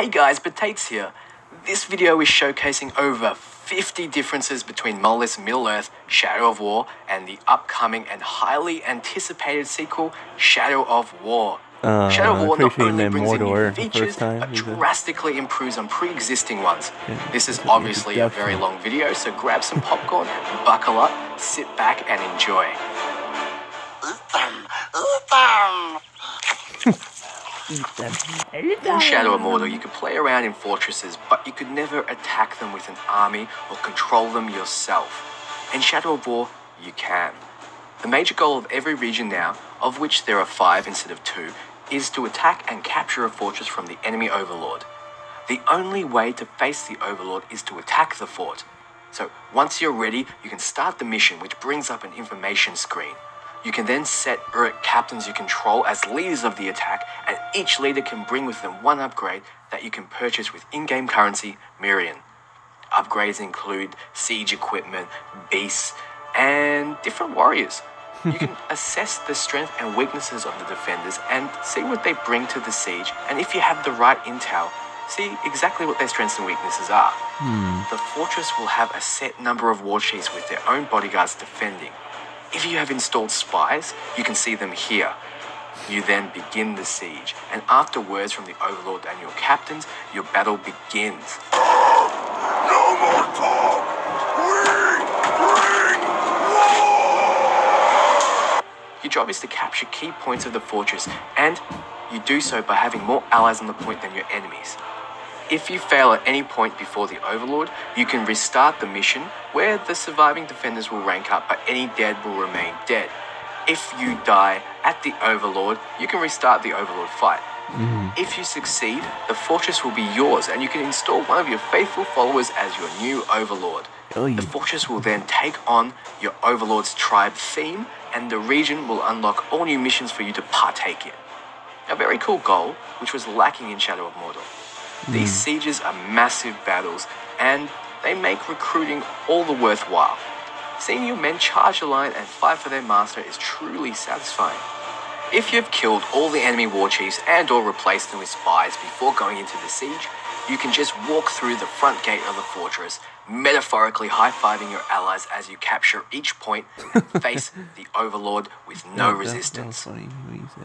Hey guys, Betates here. This video is showcasing over 50 differences between Monolith's Middle-earth Shadow of War and the upcoming and highly anticipated sequel, Shadow of War. Shadow of War not only brings in new features, but drastically improves on pre-existing ones. This is obviously a very long video, so grab some popcorn, buckle up, sit back and enjoy. In Shadow of Mordor, you could play around in fortresses, but you could never attack them with an army or control them yourself. In Shadow of War, you can. The major goal of every region now, of which there are 5 instead of 2, is to attack and capture a fortress from the enemy overlord. The only way to face the overlord is to attack the fort. So once you're ready, you can start the mission, which brings up an information screen. You can then set Uruk captains you control as leaders of the attack, and each leader can bring with them one upgrade that you can purchase with in-game currency, Mirian. Upgrades include siege equipment, beasts, and different warriors. You can assess the strength and weaknesses of the defenders and see what they bring to the siege, and if you have the right intel, see exactly what their strengths and weaknesses are. The fortress will have a set number of war chiefs with their own bodyguards defending. If you have installed spies, you can see them here. You then begin the siege, and after words from the Overlord and your captains, your battle begins. No more talk! Bring war! Your job is to capture key points of the fortress, and you do so by having more allies on the point than your enemies. If you fail at any point before the Overlord, you can restart the mission, where the surviving defenders will rank up, but any dead will remain dead. If you die at the Overlord, you can restart the Overlord fight. If you succeed, the fortress will be yours, and you can install one of your faithful followers as your new Overlord. The fortress will then take on your Overlord's tribe theme, and the region will unlock all new missions for you to partake in. A very cool goal, which was lacking in Shadow of Mordor. These sieges are massive battles, and they make recruiting all the worthwhile. Seeing your men charge a line and fight for their master is truly satisfying. If you've killed all the enemy war chiefs and or replaced them with spies before going into the siege, you can just walk through the front gate of the fortress, metaphorically high-fiving your allies as you capture each point and face the Overlord with no resistance.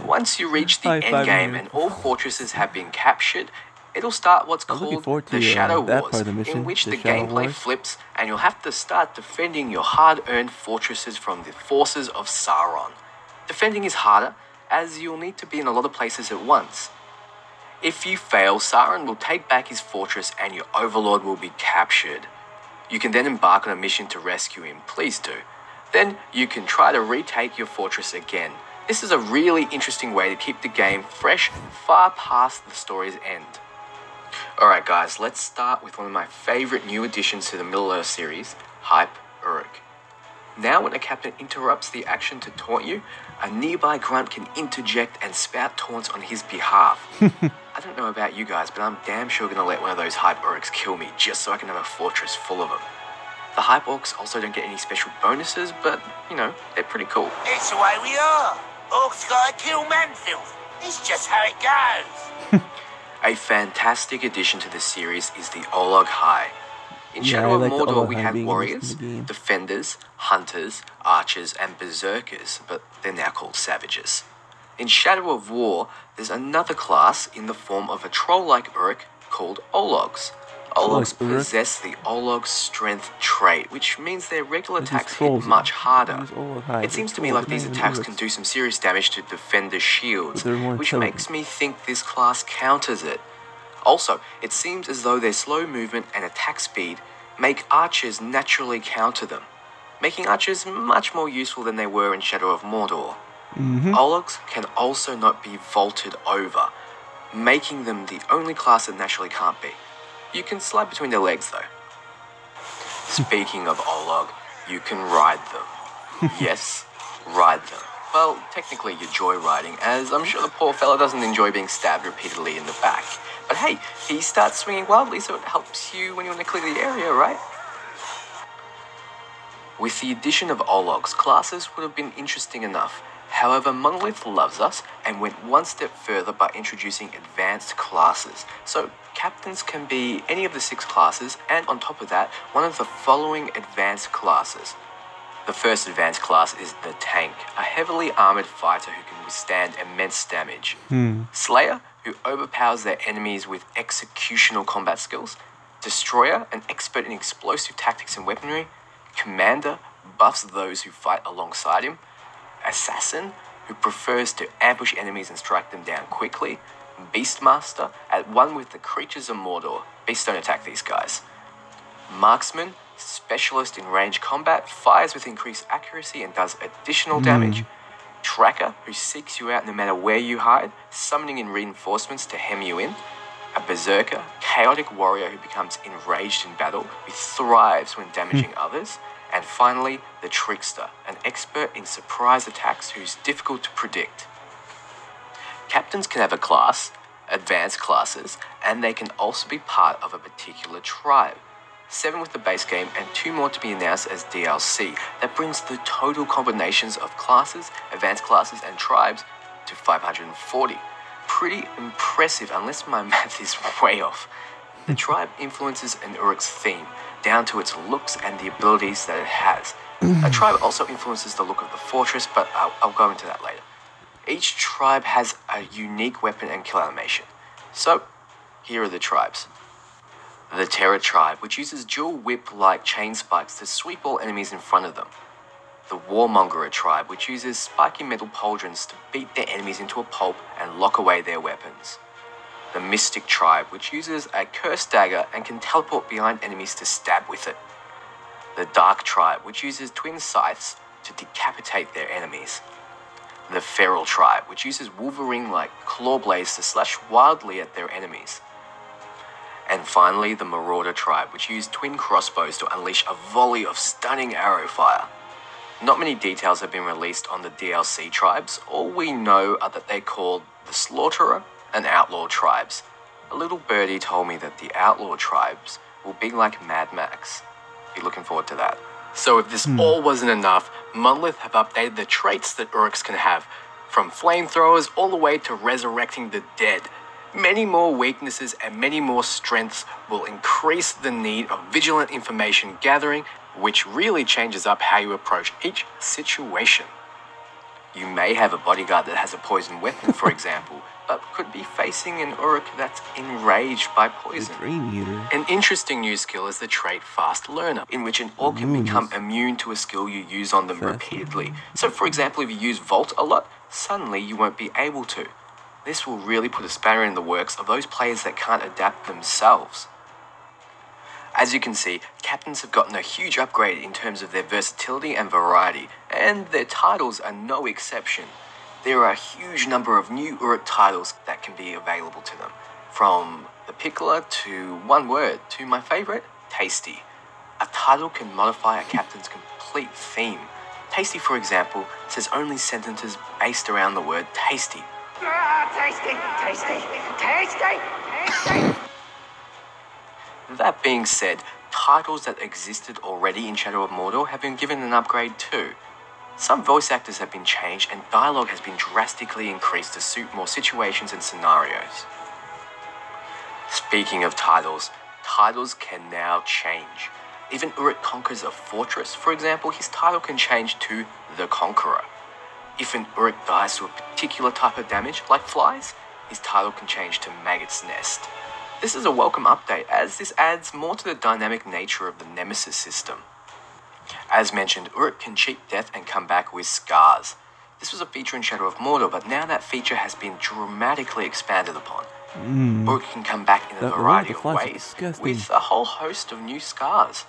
Once you reach the endgame and all fortresses have been captured, it'll start what's called the Shadow Wars, in which the gameplay flips and you'll have to start defending your hard-earned fortresses from the forces of Sauron. Defending is harder, as you'll need to be in a lot of places at once. If you fail, Sauron will take back his fortress and your Overlord will be captured. You can then embark on a mission to rescue him, please do. Then you can try to retake your fortress again. This is a really interesting way to keep the game fresh far past the story's end. Alright guys, let's start with one of my favourite new additions to the Middle-earth series, Hype Uruk. Now when a captain interrupts the action to taunt you, a nearby grunt can interject and spout taunts on his behalf. I don't know about you guys, but I'm damn sure going to let one of those Hype Uruks kill me just so I can have a fortress full of them. The Hype Orcs also don't get any special bonuses, but, you know, they're pretty cool. It's the way we are. Orcs gotta kill man-filth. It's just how it goes. A fantastic addition to the series is the Olog High. In Shadow of Mordor we had warriors, defenders, hunters, archers and berserkers, but they're now called savages. In Shadow of War, there's another class in the form of a troll-like Uruk called Ologs. Ologs possess the Olog's strength trait, which means their regular attacks hit much harder. It seems to me like these attacks can do some serious damage to defender shields, which makes me think this class counters it. Also, it seems as though their slow movement and attack speed make archers naturally counter them, making archers much more useful than they were in Shadow of Mordor. Ologs can also not be vaulted over, making them the only class that naturally can't be. You can slide between their legs though. Speaking of Olog, you can ride them. Yes, ride them. Well, technically you're joyriding, as I'm sure the poor fella doesn't enjoy being stabbed repeatedly in the back. But hey, he starts swinging wildly, so it helps you when you want to clear the area, right? With the addition of Ologs, classes would have been interesting enough. However, Monolith loves us and went one step further by introducing advanced classes. So captains can be any of the 6 classes, and on top of that, one of the following advanced classes. The first advanced class is the Tank, a heavily armored fighter who can withstand immense damage. Slayer, who overpowers their enemies with executional combat skills. Destroyer, an expert in explosive tactics and weaponry. Commander, buffs those who fight alongside him. Assassin, who prefers to ambush enemies and strike them down quickly. Beastmaster, at one with the creatures of Mordor. Beasts don't attack these guys. Marksman, specialist in range combat, fires with increased accuracy and does additional damage. Tracker, who seeks you out no matter where you hide, summoning in reinforcements to hem you in. A Berserker, chaotic warrior who becomes enraged in battle, who thrives when damaging others. And finally, the Trickster, an expert in surprise attacks who's difficult to predict. Captains can have a class, advanced classes, and they can also be part of a particular tribe. 7 with the base game and 2 more to be announced as DLC. That brings the total combinations of classes, advanced classes, and tribes to 540. Pretty impressive, unless my math is way off. The tribe influences an Uruks theme, down to its looks and the abilities that it has. A tribe also influences the look of the fortress, but I'll go into that later. Each tribe has a unique weapon and kill animation. So, here are the tribes. The Terror tribe, which uses dual whip-like chain spikes to sweep all enemies in front of them. The Warmongerer tribe, which uses spiky metal pauldrons to beat their enemies into a pulp and lock away their weapons. The Mystic tribe, which uses a cursed dagger and can teleport behind enemies to stab with it. The Dark tribe, which uses twin scythes to decapitate their enemies. The Feral tribe, which uses Wolverine-like claw blades to slash wildly at their enemies. And finally, the Marauder tribe, which use twin crossbows to unleash a volley of stunning arrow fire. Not many details have been released on the DLC tribes. All we know are that they're called the Slaughterer and Outlaw tribes. A little birdie told me that the Outlaw tribes will be like Mad Max. Be looking forward to that. So if this all wasn't enough, Monolith have updated the traits that Uruks can have, from flamethrowers all the way to resurrecting the dead. Many more weaknesses and many more strengths will increase the need of vigilant information gathering, which really changes up how you approach each situation. You may have a bodyguard that has a poison weapon, for example, but could be facing an Uruk that's enraged by poison. An interesting new skill is the trait Fast Learner, in which an orc can become immune to a skill you use on them repeatedly. So for example, if you use Vault a lot, suddenly you won't be able to. This will really put a spanner in the works of those players that can't adapt themselves. As you can see, captains have gotten a huge upgrade in terms of their versatility and variety, and their titles are no exception. There are a huge number of new Uruk titles that can be available to them, from the Pickler to one word to my favourite, Tasty. A title can modify a captain's complete theme. Tasty, for example, says only sentences based around the word tasty. Tasty, tasty, tasty, tasty. That being said, titles that existed already in Shadow of Mordor have been given an upgrade too. Some voice actors have been changed and dialogue has been drastically increased to suit more situations and scenarios. Speaking of titles, titles can now change. If an Uruk conquers a fortress, for example, his title can change to The Conqueror. If an Uruk dies to a particular type of damage, like flies, his title can change to Maggot's Nest. This is a welcome update, as this adds more to the dynamic nature of the Nemesis system. As mentioned, Uruk can cheat death and come back with scars. This was a feature in Shadow of Mordor, but now that feature has been dramatically expanded upon. Uruk can come back in a variety of ways, with a whole host of new scars.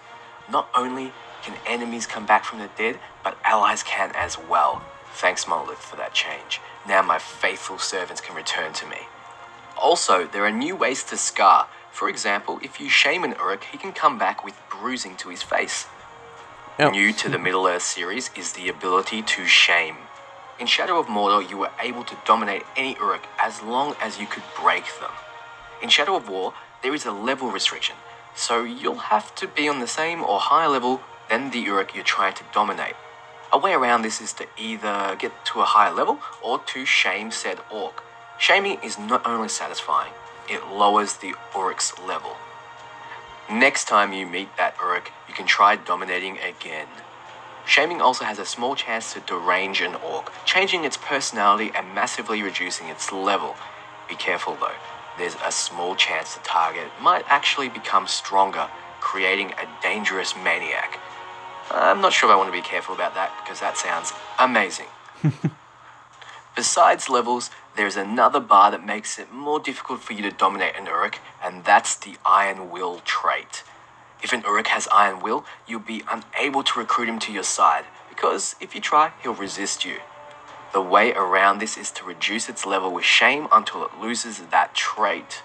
Not only can enemies come back from the dead, but allies can as well. Thanks Monolith for that change. Now my faithful servants can return to me. Also, there are new ways to scar. For example, if you shame an Uruk, he can come back with bruising to his face. New to the Middle-earth series is the ability to shame. In Shadow of Mordor, you were able to dominate any Uruk as long as you could break them. In Shadow of War, there is a level restriction, so you'll have to be on the same or higher level than the Uruk you're trying to dominate. A way around this is to either get to a higher level or to shame said orc. Shaming is not only satisfying, it lowers the Uruks level. Next time you meet that Uruk, you can try dominating again. Shaming also has a small chance to derange an orc, changing its personality and massively reducing its level. Be careful though, there's a small chance the target might actually become stronger, creating a dangerous maniac. I'm not sure I want to be careful about that because that sounds amazing. Besides levels, there's another bar that makes it more difficult for you to dominate an Uruk, and that's the Iron Will trait. If an Uruk has Iron Will, you'll be unable to recruit him to your side, because if you try, he'll resist you. The way around this is to reduce its level with shame until it loses that trait.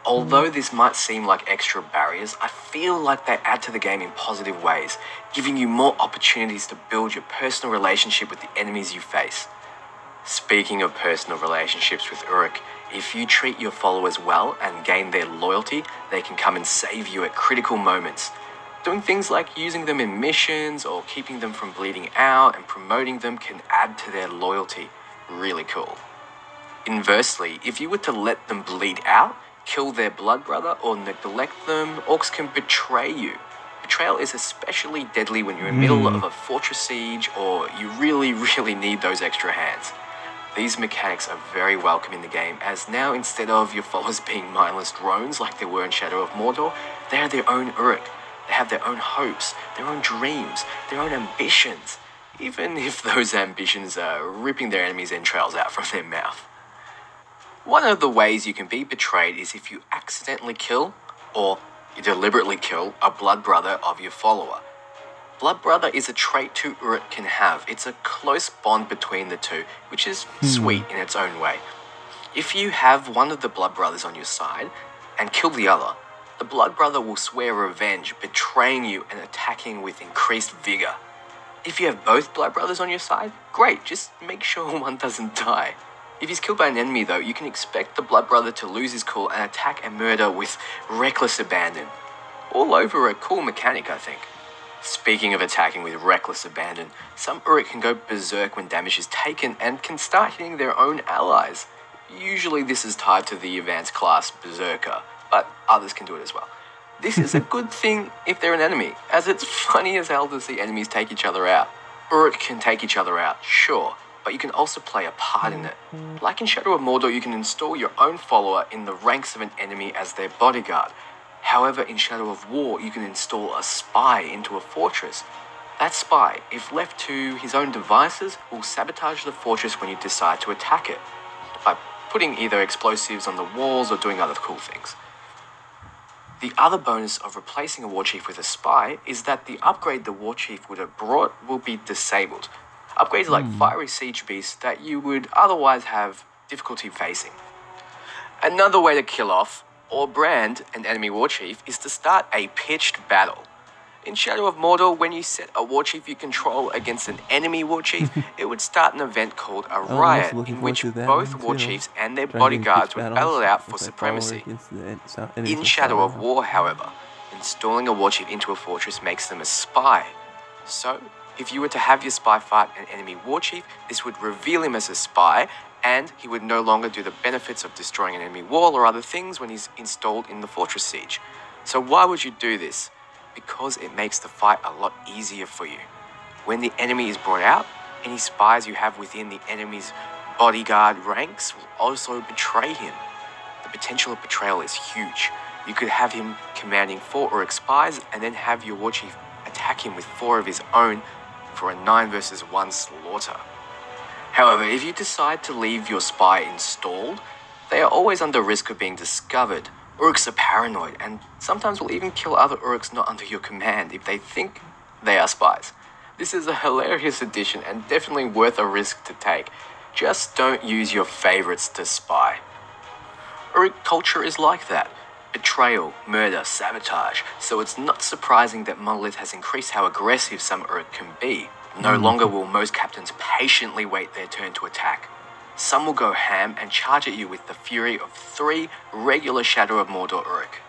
Although this might seem like extra barriers, I feel like they add to the game in positive ways, giving you more opportunities to build your personal relationship with the enemies you face. Speaking of personal relationships with Uruk, if you treat your followers well and gain their loyalty, they can come and save you at critical moments. Doing things like using them in missions or keeping them from bleeding out and promoting them can add to their loyalty. Really cool. Inversely, if you were to let them bleed out, kill their blood brother or neglect them, orcs can betray you. Betrayal is especially deadly when you're in the middle of a fortress siege or you really need those extra hands. These mechanics are very welcome in the game, as now instead of your followers being mindless drones like they were in Shadow of Mordor, they are their own Uruk. They have their own hopes, their own dreams, their own ambitions, even if those ambitions are ripping their enemies' entrails out from their mouth. One of the ways you can be betrayed is if you accidentally kill, or you deliberately kill, a blood brother of your follower. Blood brother is a trait two Uruk can have. It's a close bond between the two, which is sweet in its own way. If you have one of the blood brothers on your side and kill the other, the blood brother will swear revenge, betraying you and attacking with increased vigor. If you have both blood brothers on your side, great, just make sure one doesn't die. If he's killed by an enemy though, you can expect the blood brother to lose his cool and attack and murder with reckless abandon. All over a cool mechanic, I think. Speaking of attacking with reckless abandon, some Uruk can go berserk when damage is taken and can start hitting their own allies. Usually this is tied to the advanced class Berserker, but others can do it as well. This is a good thing if they're an enemy, as it's funny as hell to see enemies take each other out. Uruk can take each other out, sure, but you can also play a part in it. Like in Shadow of Mordor, you can install your own follower in the ranks of an enemy as their bodyguard. However, in Shadow of War, you can install a spy into a fortress. That spy, if left to his own devices, will sabotage the fortress when you decide to attack it, by putting either explosives on the walls or doing other cool things. The other bonus of replacing a war chief with a spy is that the upgrade the war chief would have brought will be disabled. Upgrades like fiery siege beasts that you would otherwise have difficulty facing. Another way to kill off or brand an enemy war chief is to start a pitched battle. In Shadow of Mordor, when you set a war chief you control against an enemy war chief, it would start an event called a riot, in which both war chiefs and their bodyguards would battle it out for supremacy. In Shadow of War, however, installing a war chief into a fortress makes them a spy. So, if you were to have your spy fight an enemy war chief, this would reveal him as a spy, and he would no longer do the benefits of destroying an enemy wall or other things when he's installed in the fortress siege. So why would you do this? Because it makes the fight a lot easier for you. When the enemy is brought out, any spies you have within the enemy's bodyguard ranks will also betray him. The potential of betrayal is huge. You could have him commanding 4 Uruk spies and then have your war chief attack him with 4 of his own for a 9 versus 1 slaughter. However, if you decide to leave your spy installed, they are always under risk of being discovered. Uruks are paranoid and sometimes will even kill other Uruks not under your command if they think they are spies. This is a hilarious addition and definitely worth a risk to take. Just don't use your favorites to spy. Uruk culture is like that. Betrayal, murder, sabotage, so it's not surprising that Monolith has increased how aggressive some Uruk can be. No longer will most captains patiently wait their turn to attack. Some will go ham and charge at you with the fury of 3 regular Shadow of Mordor Uruk.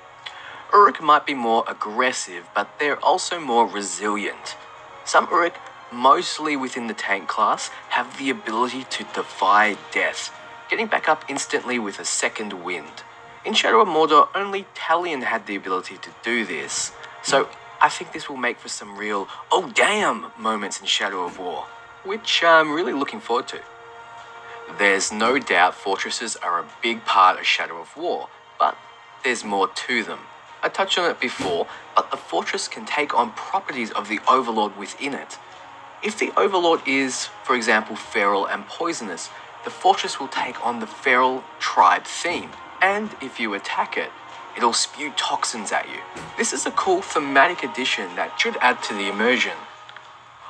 Uruk might be more aggressive, but they're also more resilient. Some Uruk mostly within the tank class, have the ability to defy death, getting back up instantly with a second wind. In Shadow of Mordor, only Talion had the ability to do this, so I think this will make for some real "oh damn" moments in Shadow of War, which I'm really looking forward to. There's no doubt fortresses are a big part of Shadow of War, but there's more to them. I touched on it before, but the fortress can take on properties of the Overlord within it. If the Overlord is, for example, feral and poisonous, the fortress will take on the feral tribe theme, and if you attack it, it'll spew toxins at you. This is a cool thematic addition that should add to the immersion.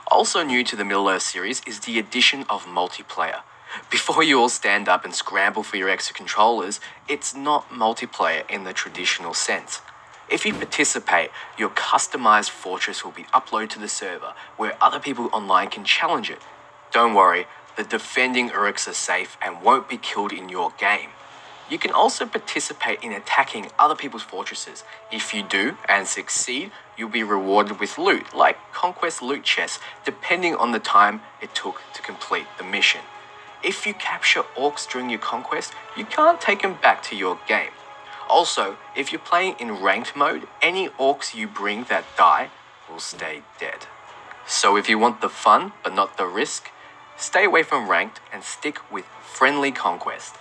Also new to the Middle-earth series is the addition of multiplayer. Before you all stand up and scramble for your extra controllers, it's not multiplayer in the traditional sense. If you participate, your customized fortress will be uploaded to the server, where other people online can challenge it. Don't worry, the defending Uruks are safe and won't be killed in your game. You can also participate in attacking other people's fortresses. If you do and succeed, you'll be rewarded with loot, like conquest loot chests, depending on the time it took to complete the mission. If you capture orcs during your conquest, you can't take them back to your game. Also, if you're playing in ranked mode, any orcs you bring that die will stay dead. So if you want the fun but not the risk, stay away from ranked and stick with friendly conquest.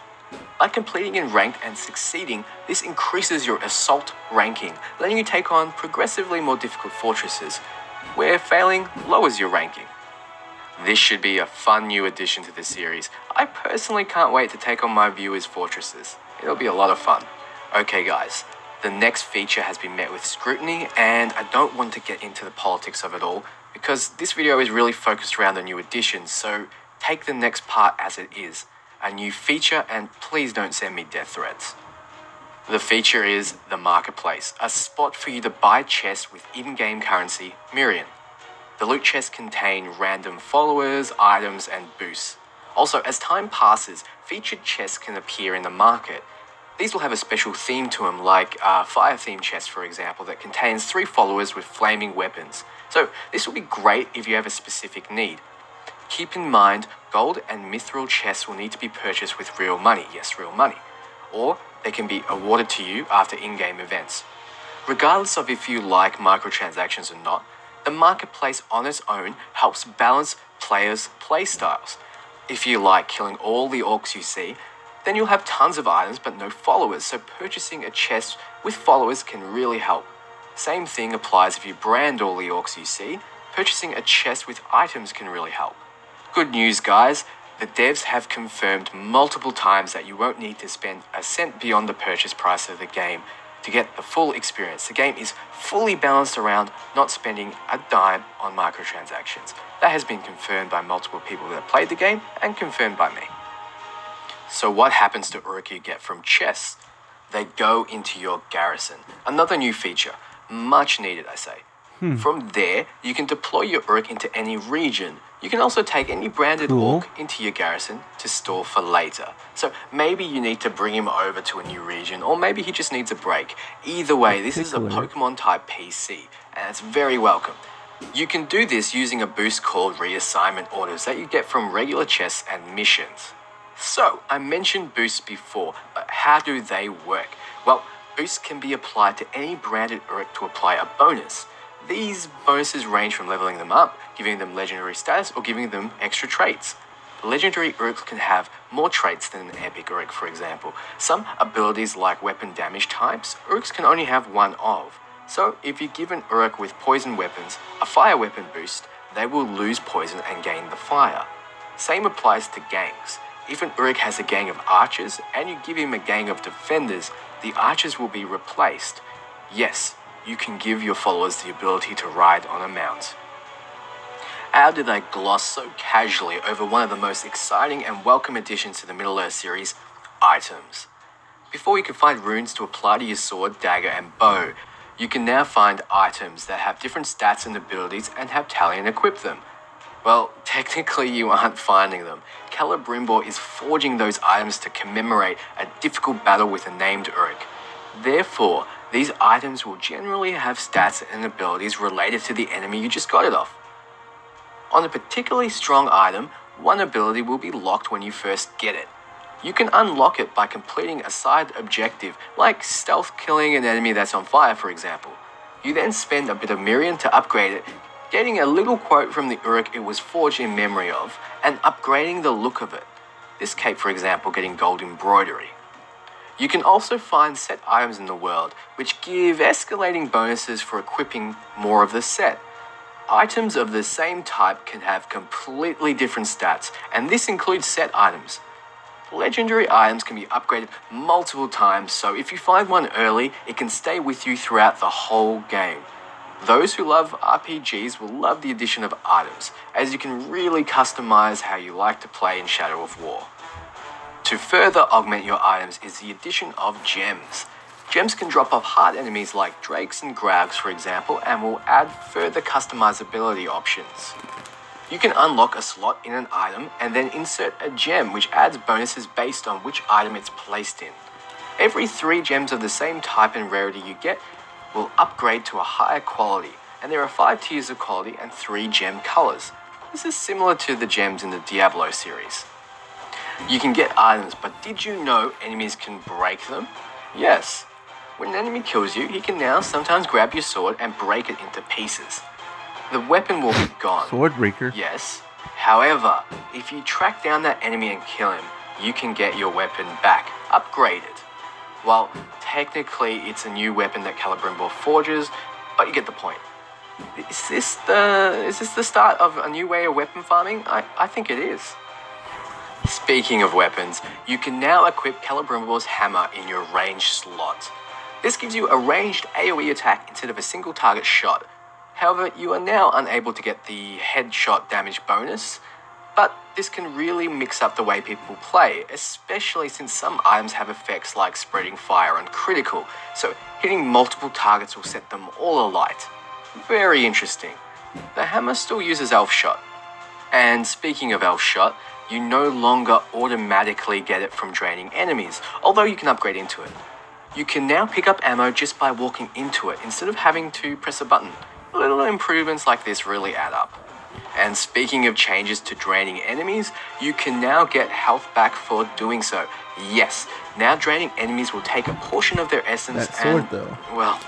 By completing in ranked and succeeding, this increases your assault ranking, letting you take on progressively more difficult fortresses, where failing lowers your ranking. This should be a fun new addition to the series. I personally can't wait to take on my viewers' fortresses. It'll be a lot of fun. Okay guys, the next feature has been met with scrutiny, and I don't want to get into the politics of it all, because this video is really focused around the new additions, so take the next part as it is. A new feature, and please don't send me death threats. The feature is the Marketplace, a spot for you to buy chests with in-game currency, Mirian. The loot chests contain random followers, items, and boosts. Also, as time passes, featured chests can appear in the market. These will have a special theme to them, like a fire-themed chest, for example, that contains 3 followers with flaming weapons. So this will be great if you have a specific need. Keep in mind, gold and mithril chests will need to be purchased with real money, yes, real money, or they can be awarded to you after in-game events. Regardless of if you like microtransactions or not, the Marketplace on its own helps balance players' playstyles. If you like killing all the orcs you see, then you'll have tons of items but no followers, so purchasing a chest with followers can really help. Same thing applies if you brand all the orcs you see, purchasing a chest with items can really help. Good news guys, the devs have confirmed multiple times that you won't need to spend a cent beyond the purchase price of the game to get the full experience. The game is fully balanced around not spending a dime on microtransactions. That has been confirmed by multiple people that have played the game and confirmed by me. So what happens to Uruk you get from chests? They go into your garrison. Another new feature, much needed I say. From there, you can deploy your Uruk into any region. You can also take any branded orc into your garrison to store for later. So maybe you need to bring him over to a new region, or maybe he just needs a break. Either way, this is a Pokemon type PC, and it's very welcome. You can do this using a boost called reassignment orders that you get from regular chests and missions. So, I mentioned boosts before, but how do they work? Well, boosts can be applied to any branded Uruk to apply a bonus. These bonuses range from leveling them up, giving them legendary status, or giving them extra traits. Legendary Uruks can have more traits than an epic Uruk, for example. Some abilities like weapon damage types, Uruks can only have one of. So if you give an Uruk with poison weapons a fire weapon boost, they will lose poison and gain the fire. Same applies to gangs. If an Uruk has a gang of archers and you give him a gang of defenders, the archers will be replaced. Yes, you can give your followers the ability to ride on a mount. How did I gloss so casually over one of the most exciting and welcome additions to the Middle-earth series, items? Before you could find runes to apply to your sword, dagger and bow, you can now find items that have different stats and abilities and have Talion equip them. Well, technically you aren't finding them. Celebrimbor is forging those items to commemorate a difficult battle with a named Uruk. Therefore, these items will generally have stats and abilities related to the enemy you just got it off. On a particularly strong item, one ability will be locked when you first get it. You can unlock it by completing a side objective, like stealth killing an enemy that's on fire, for example. You then spend a bit of Miriam to upgrade it, getting a little quote from the Uruk it was forged in memory of, and upgrading the look of it. This cape, for example, getting gold embroidery. You can also find set items in the world, which give escalating bonuses for equipping more of the set. Items of the same type can have completely different stats, and this includes set items. Legendary items can be upgraded multiple times, so if you find one early, it can stay with you throughout the whole game. Those who love RPGs will love the addition of items, as you can really customize how you like to play in Shadow of War. To further augment your items is the addition of gems. Gems can drop off hard enemies like drakes and graugs, for example, and will add further customizability options. You can unlock a slot in an item and then insert a gem, which adds bonuses based on which item it's placed in. Every 3 gems of the same type and rarity you get will upgrade to a higher quality, and there are 5 tiers of quality and 3 gem colors. This is similar to the gems in the Diablo series. You can get items, but did you know enemies can break them? Yes. When an enemy kills you, he can now sometimes grab your sword and break it into pieces. The weapon will be gone. Swordbreaker. Yes. However, if you track down that enemy and kill him, you can get your weapon back, upgraded. Well, technically it's a new weapon that Celebrimbor forges, but you get the point. Is this the start of a new way of weapon farming? I think it is. Speaking of weapons, you can now equip Celebrimbor's hammer in your ranged slot. This gives you a ranged AoE attack instead of a single target shot. However, you are now unable to get the headshot damage bonus, but this can really mix up the way people play, especially since some items have effects like spreading fire and critical, so hitting multiple targets will set them all alight. Very interesting. The hammer still uses Elf Shot. And speaking of Elf Shot, you no longer automatically get it from draining enemies, although you can upgrade into it. You can now pick up ammo just by walking into it instead of having to press a button. Little improvements like this really add up. And speaking of changes to draining enemies, you can now get health back for doing so. Yes, now draining enemies will take a portion of their essence That sword, and, though. well,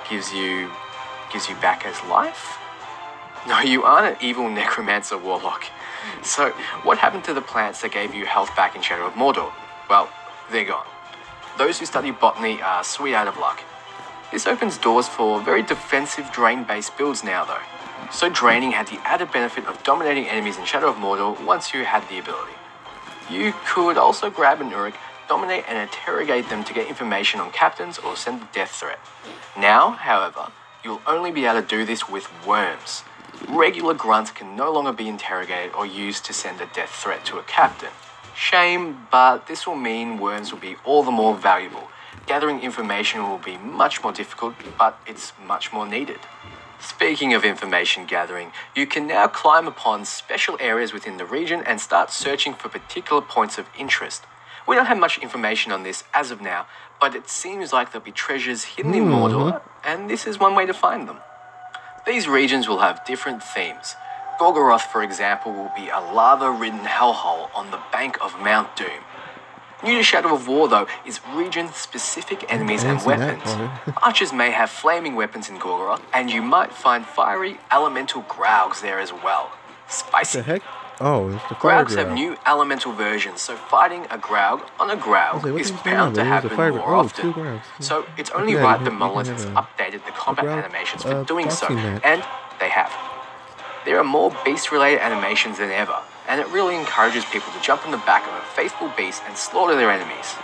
gives you back as life? No, you aren't an evil necromancer warlock. So, what happened to the plants that gave you health back in Shadow of Mordor? Well, they're gone. Those who study botany are sweet out of luck. This opens doors for very defensive drain-based builds now though. So draining had the added benefit of dominating enemies in Shadow of Mordor once you had the ability. You could also grab an Uruk, dominate and interrogate them to get information on captains or send a death threat. Now, however, you'll only be able to do this with worms. Regular grunts can no longer be interrogated or used to send a death threat to a captain. Shame, but this will mean worms will be all the more valuable. Gathering information will be much more difficult, but it's much more needed. Speaking of information gathering, you can now climb upon special areas within the region and start searching for particular points of interest. We don't have much information on this as of now, but it seems like there'll be treasures hidden in Mordor, and this is one way to find them. These regions will have different themes. Gorgoroth, for example, will be a lava-ridden hellhole on the bank of Mount Doom. New to Shadow of War, though, is region-specific enemies and weapons. Archers may have flaming weapons in Gorgoroth, and you might find fiery elemental graugs there as well. Spicy. What the heck? Oh, it's the fire Graugs have graug. new elemental versions, so fighting a graug on a graug like, what is is going bound on? to There's a happen fire more graug. Oh, often. 2 graugs. So it's only Yeah, right you that can Monolith have has a- updated the combat graug, animations for doing so, boxing match. and they have. There are more beast-related animations than ever, and it really encourages people to jump on the back of a faithful beast and slaughter their enemies.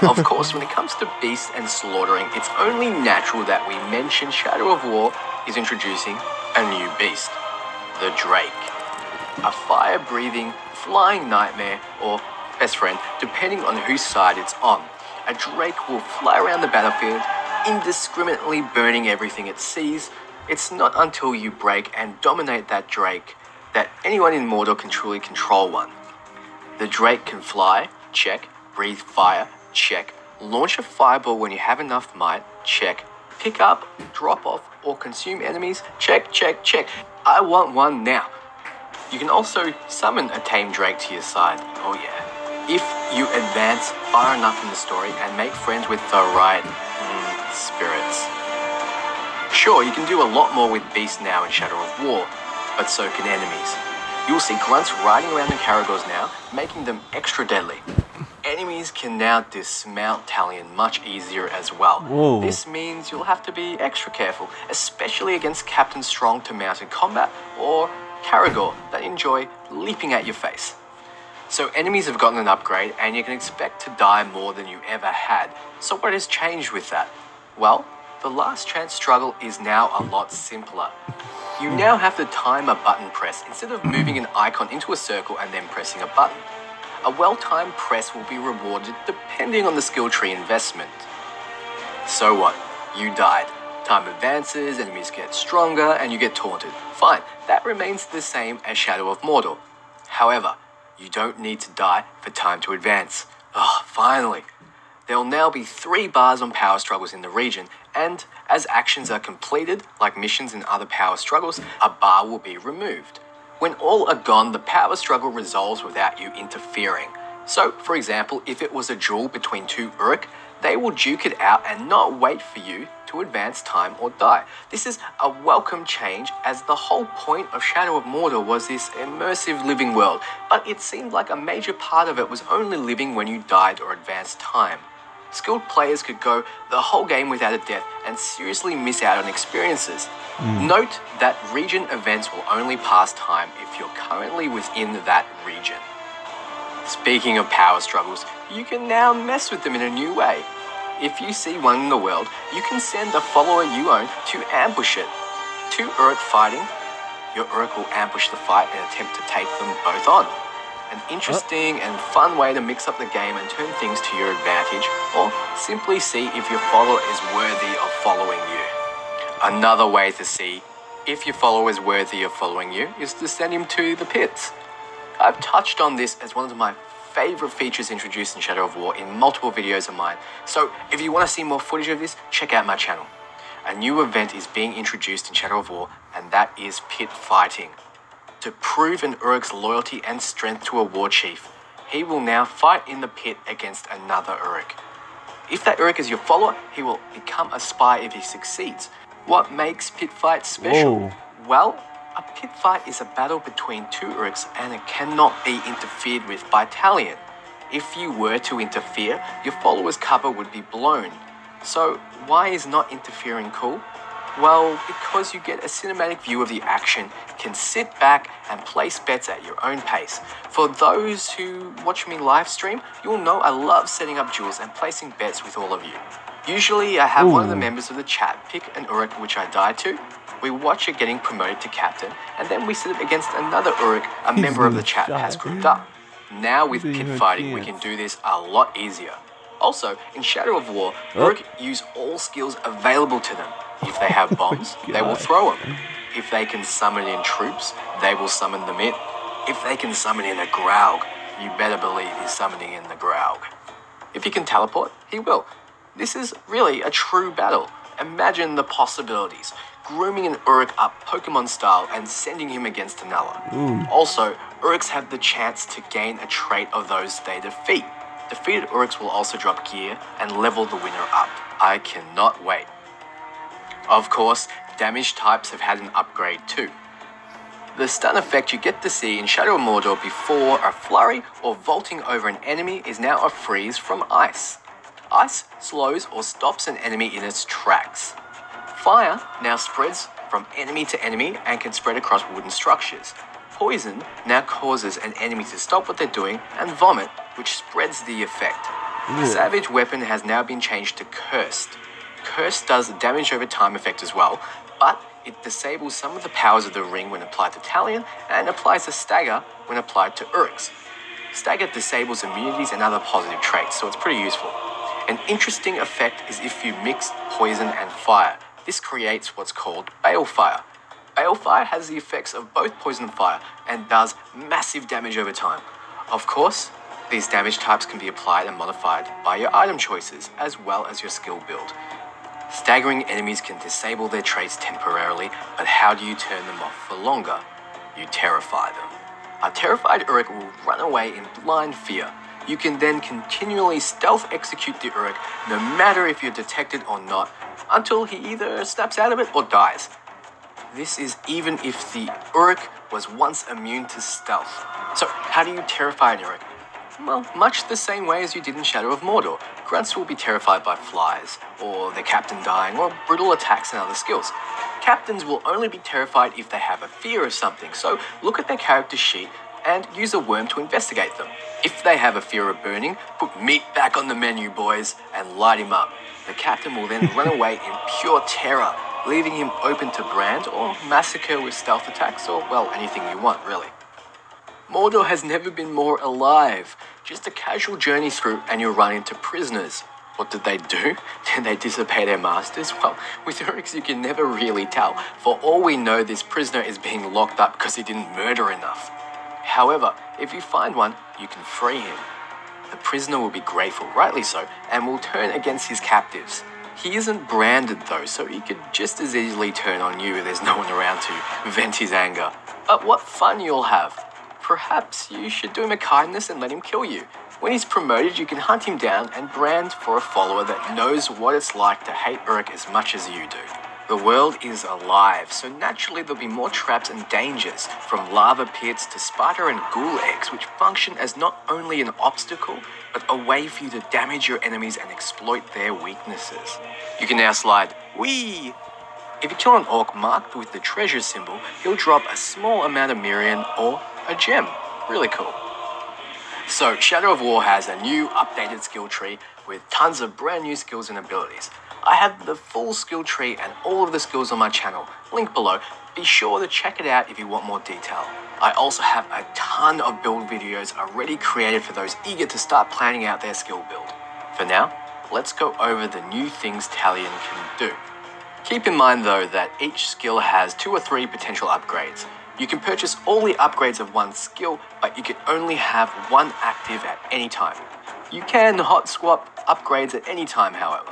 Of course, when it comes to beasts and slaughtering, it's only natural that we mention Shadow of War is introducing a new beast, the Drake. A fire-breathing, flying nightmare, or best friend, depending on whose side it's on. A Drake will fly around the battlefield, indiscriminately burning everything it sees. It's not until you break and dominate that Drake that anyone in Mordor can truly control one. The Drake can fly, check, breathe fire, check, launch a fireball when you have enough might, check, pick up, drop off, or consume enemies, check, check, check. I want one now. You can also summon a tame drake to your side. Oh yeah. If you advance far enough in the story and make friends with the right spirits. Sure, you can do a lot more with beasts now in Shadow of War, but so can enemies. You'll see grunts riding around the Caragors now, making them extra deadly. Enemies can now dismount Talion much easier as well. Whoa. This means you'll have to be extra careful, especially against captains strong to mounted combat or Caragor that enjoy leaping at your face. So enemies have gotten an upgrade and you can expect to die more than you ever had. So what has changed with that? Well, the last chance struggle is now a lot simpler. You now have to time a button press instead of moving an icon into a circle and then pressing a button. A well-timed press will be rewarded depending on the skill tree investment. So what? You died. Time advances, enemies get stronger, and you get taunted. Fine, that remains the same as Shadow of Mordor. However, you don't need to die for time to advance. Finally. There will now be 3 bars on power struggles in the region, and as actions are completed, like missions and other power struggles, a bar will be removed. When all are gone, the power struggle resolves without you interfering. So, for example, if it was a duel between 2 Uruk, they will duke it out and not wait for you to advance time or die. This is a welcome change, as the whole point of Shadow of Mordor was this immersive living world, but it seemed like a major part of it was only living when you died or advanced time. Skilled players could go the whole game without a death and seriously miss out on experiences. Note that region events will only pass time if you're currently within that region. Speaking of power struggles, you can now mess with them in a new way. If you see one in the world, you can send a follower you own to ambush it. 2 Uruk fighting, your Uruk will ambush the fight and attempt to take them both on. An interesting and fun way to mix up the game and turn things to your advantage, or simply see if your follower is worthy of following you. Another way to see if your follower is worthy of following you is to send him to the pits. I've touched on this as one of my favorite features introduced in Shadow of War in multiple videos of mine, so if you want to see more footage of this, check out my channel. A new event is being introduced in Shadow of War, and that is pit fighting. To prove an Uruk's loyalty and strength to a war chief, he will now fight in the pit against another Uruk. If that Uruk is your follower, he will become a spy if he succeeds. What makes pit fights special? Whoa. Well, a pit fight is a battle between 2 Uruks and it cannot be interfered with by Talion. If you were to interfere, your follower's cover would be blown. So why is not interfering cool? Well, because you get a cinematic view of the action, can sit back and place bets at your own pace. For those who watch me live stream, you'll know I love setting up duels and placing bets with all of you. Usually I have one of the members of the chat pick an Uruk which I die to, we watch it getting promoted to captain, and then we sit it against another Uruk a member of the chat has grouped up. Now with pit fighting, we can do this a lot easier. Also, in Shadow of War, Uruk use all skills available to them. If they have bombs, they will throw them. If they can summon in troops, they will summon them in. If they can summon in a Graug, you better believe he's summoning in the Graug. If he can teleport, he will. This is really a true battle. Imagine the possibilities. Grooming an Uruk up Pokemon style and sending him against another. Also, Uruks have the chance to gain a trait of those they defeat. Defeated Uruks will also drop gear and level the winner up. I cannot wait. Of course, damage types have had an upgrade too. The stun effect you get to see in Shadow of Mordor before a flurry or vaulting over an enemy is now a freeze from ice. Ice slows or stops an enemy in its tracks. Fire now spreads from enemy to enemy and can spread across wooden structures. Poison now causes an enemy to stop what they're doing and vomit, which spreads the effect. Savage weapon has now been changed to Cursed. Cursed does a damage over time effect as well, but it disables some of the powers of the ring when applied to Talion and applies a stagger when applied to Uruks. Stagger disables immunities and other positive traits, so it's pretty useful. An interesting effect is if you mix poison and fire. This creates what's called Balefire. Balefire has the effects of both poison and fire and does massive damage over time. Of course, these damage types can be applied and modified by your item choices as well as your skill build. Staggering enemies can disable their traits temporarily, but how do you turn them off for longer? You terrify them. A terrified Uruk will run away in blind fear. You can then continually stealth execute the Uruk, no matter if you're detected or not, until he either snaps out of it or dies. This is even if the Uruk was once immune to stealth. So how do you terrify an Uruk? Well, much the same way as you did in Shadow of Mordor. Grunts will be terrified by flies, or their captain dying, or brutal attacks and other skills. Captains will only be terrified if they have a fear of something, so look at their character sheet and use a worm to investigate them. If they have a fear of burning, put meat back on the menu, boys, and light him up. The captain will then run away in pure terror, leaving him open to brand or massacre with stealth attacks, or, well, anything you want, really. Mordor has never been more alive. Just a casual journey through and you'll run into prisoners. What did they do? Did they disobey their masters? Well, with Uruks you can never really tell. For all we know, this prisoner is being locked up because he didn't murder enough. However, if you find one, you can free him. The prisoner will be grateful, rightly so, and will turn against his captives. He isn't branded though, so he could just as easily turn on you if there's no one around to vent his anger. But what fun you'll have! Perhaps you should do him a kindness and let him kill you. When he's promoted, you can hunt him down and brand for a follower that knows what it's like to hate Uruk as much as you do. The world is alive, so naturally there'll be more traps and dangers, from lava pits to spider and ghoul eggs, which function as not only an obstacle, but a way for you to damage your enemies and exploit their weaknesses. You can now slide whee! If you kill an orc marked with the treasure symbol, he'll drop a small amount of Mirian or a gem. Really cool. So, Shadow of War has a new updated skill tree with tons of brand new skills and abilities. I have the full skill tree and all of the skills on my channel, link below. Be sure to check it out if you want more detail. I also have a ton of build videos already created for those eager to start planning out their skill build. For now, let's go over the new things Talion can do. Keep in mind though that each skill has 2 or 3 potential upgrades. You can purchase all the upgrades of one skill, but you can only have one active at any time. You can hot swap upgrades at any time, however.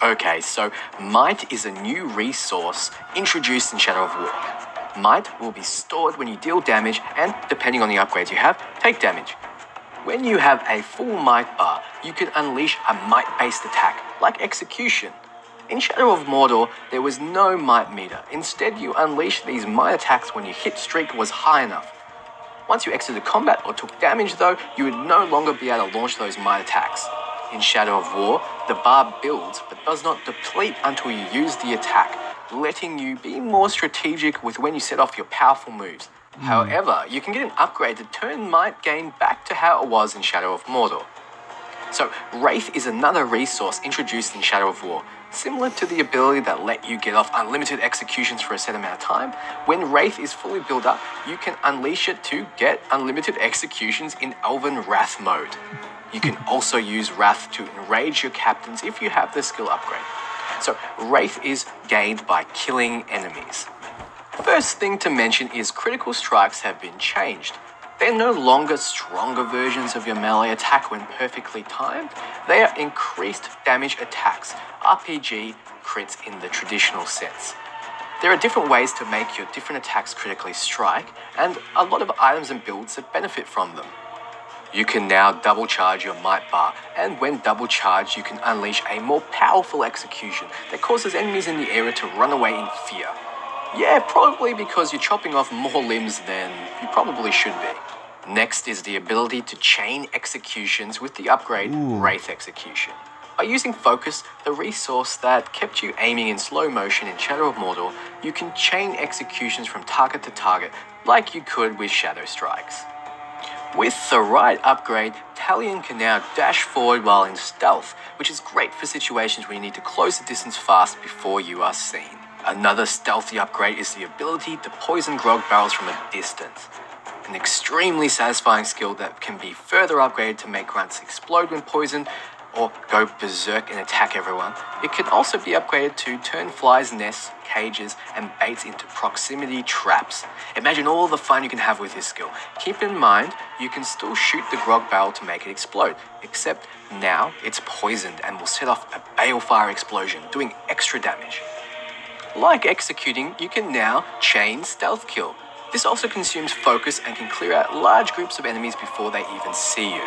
Okay, so Might is a new resource introduced in Shadow of War. Might will be stored when you deal damage and, depending on the upgrades you have, take damage. When you have a full Might bar, you can unleash a Might-based attack, like Execution. In Shadow of Mordor, there was no Might meter. Instead, you unleashed these Might attacks when your hit streak was high enough. Once you exited combat or took damage though, you would no longer be able to launch those Might attacks. In Shadow of War, the bar builds but does not deplete until you use the attack, letting you be more strategic with when you set off your powerful moves. However, you can get an upgrade to turn Might gain back to how it was in Shadow of Mordor. So, Wraith is another resource introduced in Shadow of War. Similar to the ability that let you get off unlimited executions for a set amount of time, when Wraith is fully built up, you can unleash it to get unlimited executions in Elven Wrath mode. You can also use Wrath to enrage your captains if you have the skill upgrade. So, Wraith is gained by killing enemies. First thing to mention is critical strikes have been changed. They're no longer stronger versions of your melee attack when perfectly timed. They are increased damage attacks, RPG crits in the traditional sense. There are different ways to make your different attacks critically strike, and a lot of items and builds that benefit from them. You can now double charge your Might bar, and when double charged, you can unleash a more powerful execution that causes enemies in the area to run away in fear. Yeah, probably because you're chopping off more limbs than you probably should be. Next is the ability to chain executions with the upgrade Wraith Execution. By using Focus, the resource that kept you aiming in slow motion in Shadow of Mordor, you can chain executions from target to target like you could with Shadow Strikes. With the right upgrade, Talion can now dash forward while in stealth, which is great for situations where you need to close the distance fast before you are seen. Another stealthy upgrade is the ability to poison grog barrels from a distance. An extremely satisfying skill that can be further upgraded to make grunts explode when poisoned, or go berserk and attack everyone. It can also be upgraded to turn flies' nests, cages, and baits into proximity traps. Imagine all the fun you can have with this skill. Keep in mind, you can still shoot the grog barrel to make it explode, except now it's poisoned and will set off a balefire explosion, doing extra damage. Like executing, you can now chain stealth kill. This also consumes focus and can clear out large groups of enemies before they even see you.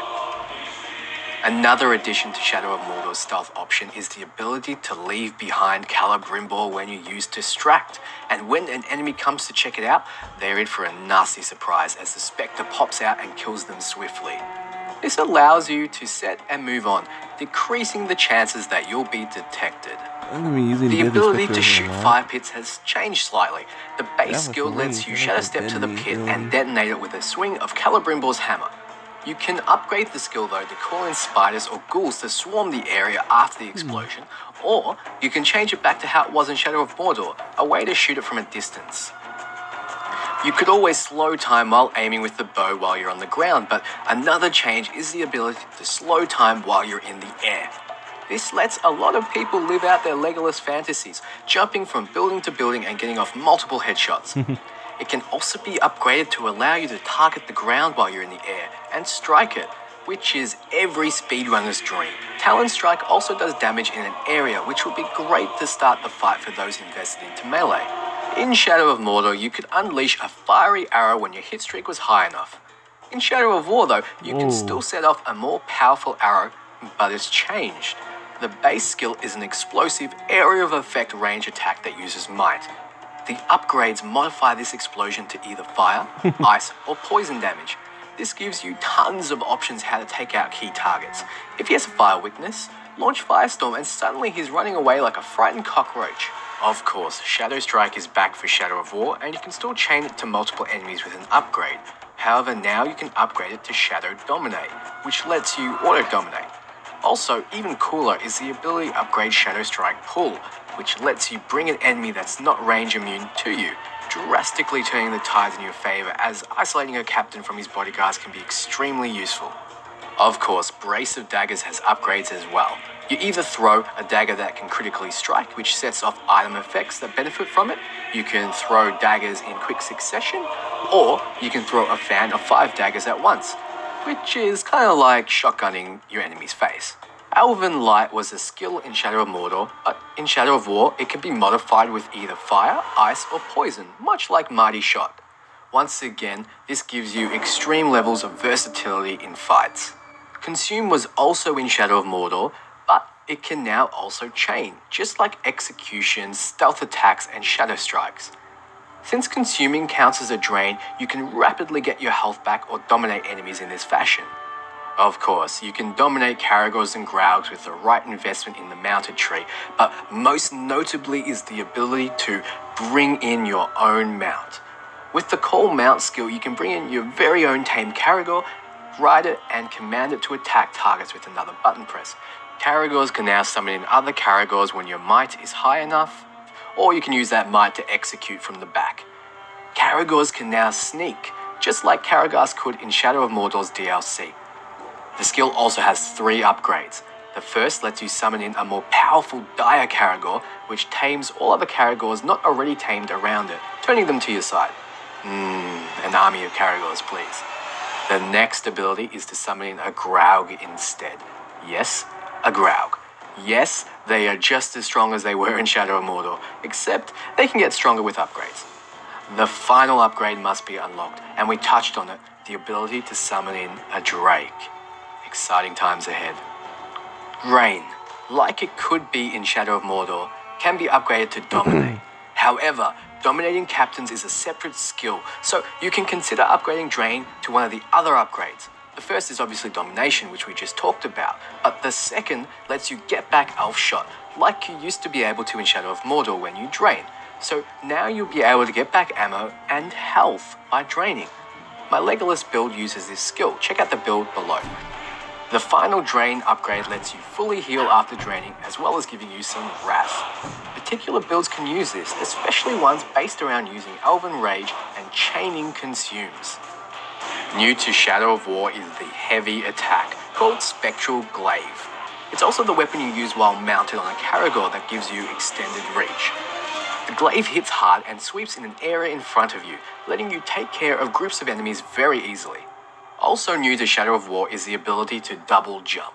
Another addition to Shadow of Mordor's stealth option is the ability to leave behind Celebrimbor when you use Distract, and when an enemy comes to check it out, they're in for a nasty surprise as the Spectre pops out and kills them swiftly. This allows you to set and move on, decreasing the chances that you'll be detected. The ability to shoot fire pits has changed slightly. The base skill lets you shadow step to the pit and detonate it with a swing of Celebrimbor's hammer. You can upgrade the skill though to call in spiders or ghouls to swarm the area after the explosion, or you can change it back to how it was in Shadow of Mordor, a way to shoot it from a distance. You could always slow time while aiming with the bow while you're on the ground, but another change is the ability to slow time while you're in the air. This lets a lot of people live out their Legolas fantasies, jumping from building to building and getting off multiple headshots. It can also be upgraded to allow you to target the ground while you're in the air and strike it, which is every speedrunner's dream. Talon Strike also does damage in an area, which would be great to start the fight for those invested into melee. In Shadow of Mordor, you could unleash a fiery arrow when your hit streak was high enough. In Shadow of War though, you can still set off a more powerful arrow, but it's changed. The base skill is an explosive area of effect range attack that uses might. The upgrades modify this explosion to either fire, ice, or poison damage. This gives you tons of options how to take out key targets. If he has a fire weakness, launch Firestorm and suddenly he's running away like a frightened cockroach. Of course, Shadow Strike is back for Shadow of War and you can still chain it to multiple enemies with an upgrade. However, now you can upgrade it to Shadow Dominate, which lets you auto-dominate. Also, even cooler is the ability to upgrade Shadow Strike Pull, which lets you bring an enemy that's not range immune to you, drastically turning the tides in your favor, as isolating a captain from his bodyguards can be extremely useful. Of course, Brace of Daggers has upgrades as well. You either throw a dagger that can critically strike, which sets off item effects that benefit from it, you can throw daggers in quick succession, or you can throw a fan of 5 daggers at once, which is kind of like shotgunning your enemy's face. Elven Light was a skill in Shadow of Mordor, but in Shadow of War, it can be modified with either fire, ice, or poison, much like Mighty Shot. Once again, this gives you extreme levels of versatility in fights. Consume was also in Shadow of Mordor, but it can now also chain, just like executions, stealth attacks, and shadow strikes. Since consuming counts as a drain, you can rapidly get your health back or dominate enemies in this fashion. Of course, you can dominate Caragors and Graugs with the right investment in the mounted tree, but most notably is the ability to bring in your own mount. With the Call Mount skill, you can bring in your very own tamed Caragor, ride it, and command it to attack targets with another button press. Caragors can now summon in other Caragors when your might is high enough, or you can use that might to execute from the back. Caragors can now sneak, just like Caragors could in Shadow of Mordor's DLC. The skill also has 3 upgrades. The first lets you summon in a more powerful Dire Caragor, which tames all other Caragors not already tamed around it, turning them to your side. An army of Caragors, please. The next ability is to summon in a Graug instead. Yes, a Graug. Yes, they are just as strong as they were in Shadow of Mordor, except they can get stronger with upgrades. The final upgrade must be unlocked, and we touched on it, the ability to summon in a Drake. Exciting times ahead. Rain, like it could be in Shadow of Mordor, can be upgraded to Dominate. However, dominating captains is a separate skill, so you can consider upgrading Drain to one of the other upgrades. The first is obviously Domination, which we just talked about, but the second lets you get back Elf Shot, like you used to be able to in Shadow of Mordor when you drain. So now you'll be able to get back ammo and health by draining. My Legolas build uses this skill. Check out the build below. The final Drain upgrade lets you fully heal after draining, as well as giving you some Wrath. Particular builds can use this, especially ones based around using Elven Rage and chaining consumes. New to Shadow of War is the heavy attack, called Spectral Glaive. It's also the weapon you use while mounted on a Caragor that gives you extended reach. The glaive hits hard and sweeps in an area in front of you, letting you take care of groups of enemies very easily. Also new to Shadow of War is the ability to double jump.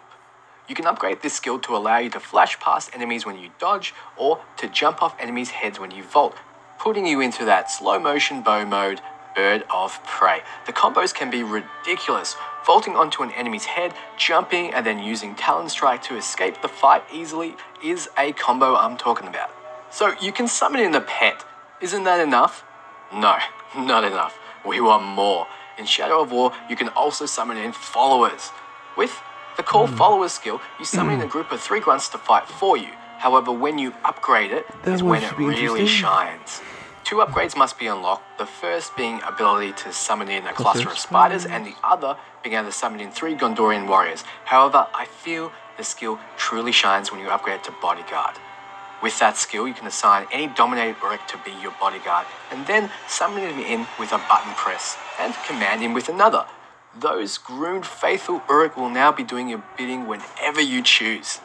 You can upgrade this skill to allow you to flash past enemies when you dodge, or to jump off enemies' heads when you vault, putting you into that slow motion bow mode, Bird of Prey. The combos can be ridiculous, vaulting onto an enemy's head, jumping, and then using Talon Strike to escape the fight easily is a combo I'm talking about. So you can summon in a pet. Isn't that enough? No, not enough. We want more. In Shadow of War, you can also summon in followers. With the Call Followers skill, you summon in a group of 3 grunts to fight for you. However, when you upgrade it, is when it really shines. 2 upgrades must be unlocked, the first being ability to summon in a cluster of spiders, and the other being able to summon in 3 Gondorian warriors. However, I feel the skill truly shines when you upgrade it to Bodyguard. With that skill, you can assign any dominated Uruk to be your bodyguard, and then summon him in with a button press, and command him with another. Those groomed faithful Uruk will now be doing your bidding whenever you choose.